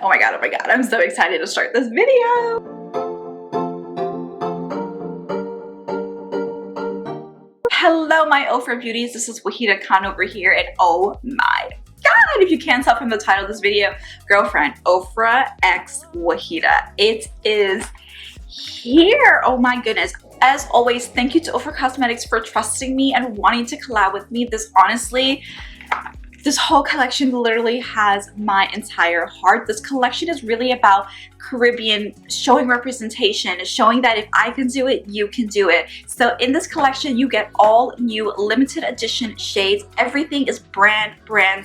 Oh my god, I'm so excited to start this video. Hello my OFRA beauties, this is Waheeda Khan over here, and oh my god, if you can't tell from the title of this video, girlfriend, OFRA X Waheeda, it is here. Oh my goodness. As always, thank you to OFRA Cosmetics for trusting me and wanting to collab with me. This whole collection literally has my entire heart. This collection is really about Caribbean, showing representation, showing that if I can do it, you can do it. So in this collection, you get all new limited edition shades. Everything is brand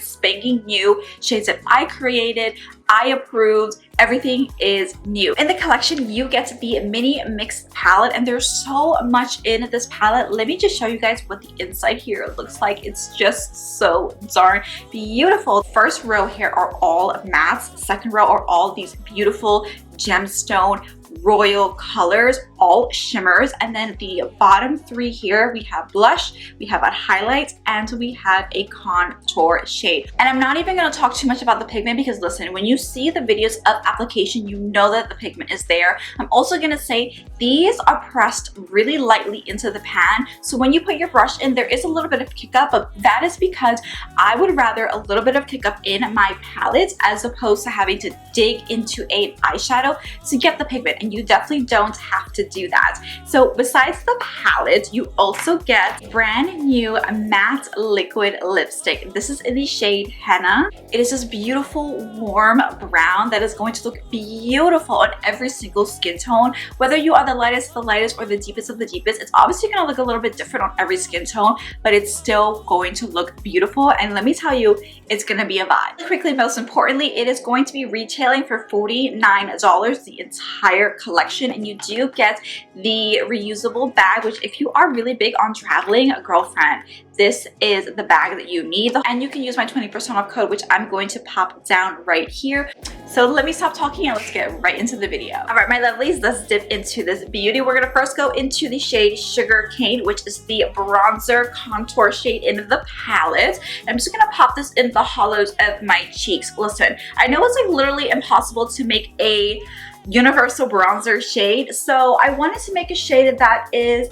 spanking new. Shades that I created, I approved, everything is new. In the collection, you get the mini mixed palette, and there's so much in this palette. Let me just show you guys what the inside here looks like. It's just so darn beautiful. First row here are all mattes. Second row are all these beautiful gemstone royal colors, all shimmers, and then the bottom three here, we have blush, we have a highlight, and we have a contour shade. And I'm not even going to talk too much about the pigment because listen, when you see the videos of application, you know that the pigment is there. I'm also going to say these are pressed really lightly into the pan, so when you put your brush in, there is a little bit of kick up, but that is because I would rather a little bit of kick up in my palette as opposed to having to dig into an eyeshadow to get the pigment. And you definitely don't have to do that. So besides the palette, you also get brand new matte liquid lipstick. This is in the shade Henna. It is this beautiful warm brown that is going to look beautiful on every single skin tone. Whether you are the lightest of the lightest or the deepest of the deepest, it's obviously going to look a little bit different on every skin tone, but it's still going to look beautiful. And let me tell you, it's going to be a vibe. Quickly, most importantly, it is going to be retailing for $49 the entire collection, and you do get the reusable bag, which if you are really big on traveling, girlfriend, this is the bag that you need. And you can use my 20% off code, which I'm going to pop down right here. So let me stop talking and let's get right into the video. All right, my lovelies, let's dip into this beauty. We're gonna first go into the shade Sugar Cane, which is the bronzer contour shade in the palette. I'm just gonna pop this in the hollows of my cheeks. Listen, I know it's like literally impossible to make a universal bronzer shade, so I wanted to make a shade that is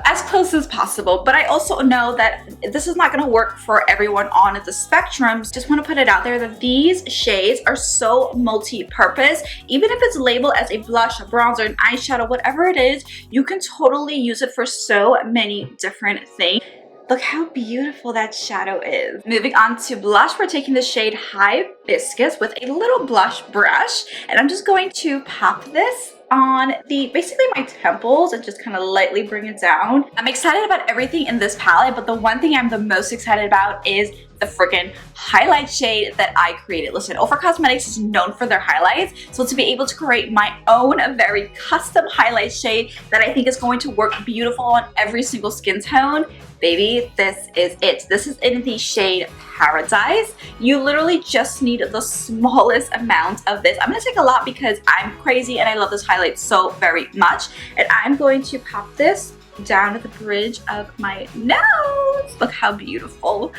as close as possible, but I also know that this is not going to work for everyone on the spectrum. Just want to put it out there that these shades are so multi-purpose. Even if it's labeled as a blush, a bronzer, an eyeshadow, whatever it is, you can totally use it for so many different things. Look how beautiful that shadow is. Moving on to blush, we're taking the shade Hibiscus with a little blush brush, and I'm just going to pop this on basically my temples and just kind of lightly bring it down. I'm excited about everything in this palette, but the one thing I'm the most excited about is the freaking highlight shade that I created. Listen, OFRA Cosmetics is known for their highlights, so to be able to create my own very custom highlight shade that I think is going to work beautiful on every single skin tone, baby, this is it. This is in the shade Paradise. You literally just need the smallest amount of this. I'm gonna take a lot because I'm crazy and I love this highlight so very much, and I'm going to pop this down at the bridge of my nose. Look how beautiful.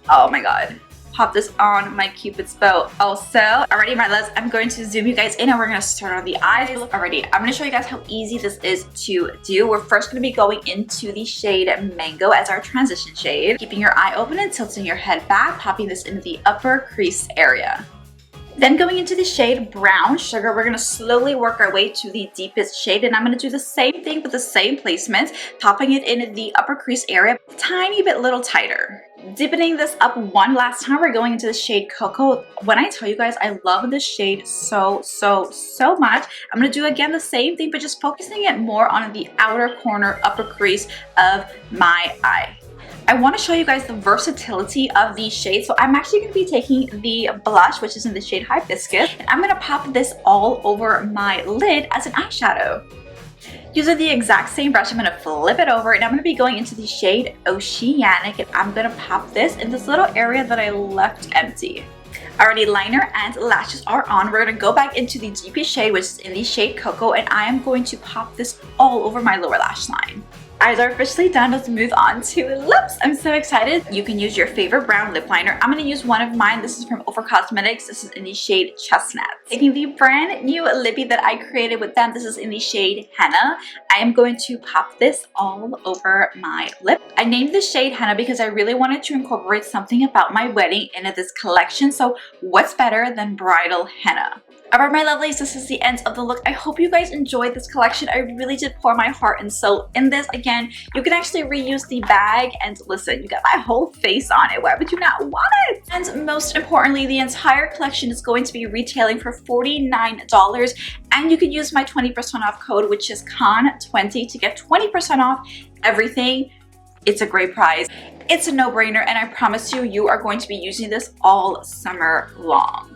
Oh my god. Pop this on my Cupid's bow also. Alrighty, my loves, I'm going to zoom you guys in and we're going to start on the eyes. Alrighty, I'm going to show you guys how easy this is to do. We're first going to be going into the shade Mango as our transition shade. Keeping your eye open and tilting your head back, popping this into the upper crease area. Then going into the shade Brown Sugar, we're going to slowly work our way to the deepest shade, and I'm going to do the same thing with the same placement, popping it in the upper crease area, a tiny bit little tighter. Deepening this up one last time, we're going into the shade Cocoa. When I tell you guys, I love this shade so much. I'm going to do again the same thing, but just focusing it more on the outer corner, upper crease of my eye. I want to show you guys the versatility of these shades. So I'm actually going to be taking the blush, which is in the shade Hibiscus, and I'm going to pop this all over my lid as an eyeshadow. Using the exact same brush, I'm going to flip it over and I'm going to be going into the shade Oceanic, and I'm going to pop this in this little area that I left empty. Alrighty, liner and lashes are on. We're going to go back into the deepest shade, which is in the shade Cocoa, and I am going to pop this all over my lower lash line. Eyes are officially done. Let's move on to lips. I'm so excited. You can use your favorite brown lip liner. I'm going to use one of mine. This is from OFRA Cosmetics. This is in the shade Chestnut. Taking the brand new lippy that I created with them. This is in the shade Henna. I am going to pop this all over my lip. I named this shade Henna because I really wanted to incorporate something about my wedding into this collection. So what's better than bridal henna? Alright, my lovelies, this is the end of the look. I hope you guys enjoyed this collection. I really did pour my heart and soul in this. Again, you can actually reuse the bag, and listen, you got my whole face on it. Why would you not want it? And most importantly, the entire collection is going to be retailing for $49, and you can use my 20% off code, which is KHAN20, to get 20% off everything. It's a great price. It's a no-brainer, and I promise you, you are going to be using this all summer long.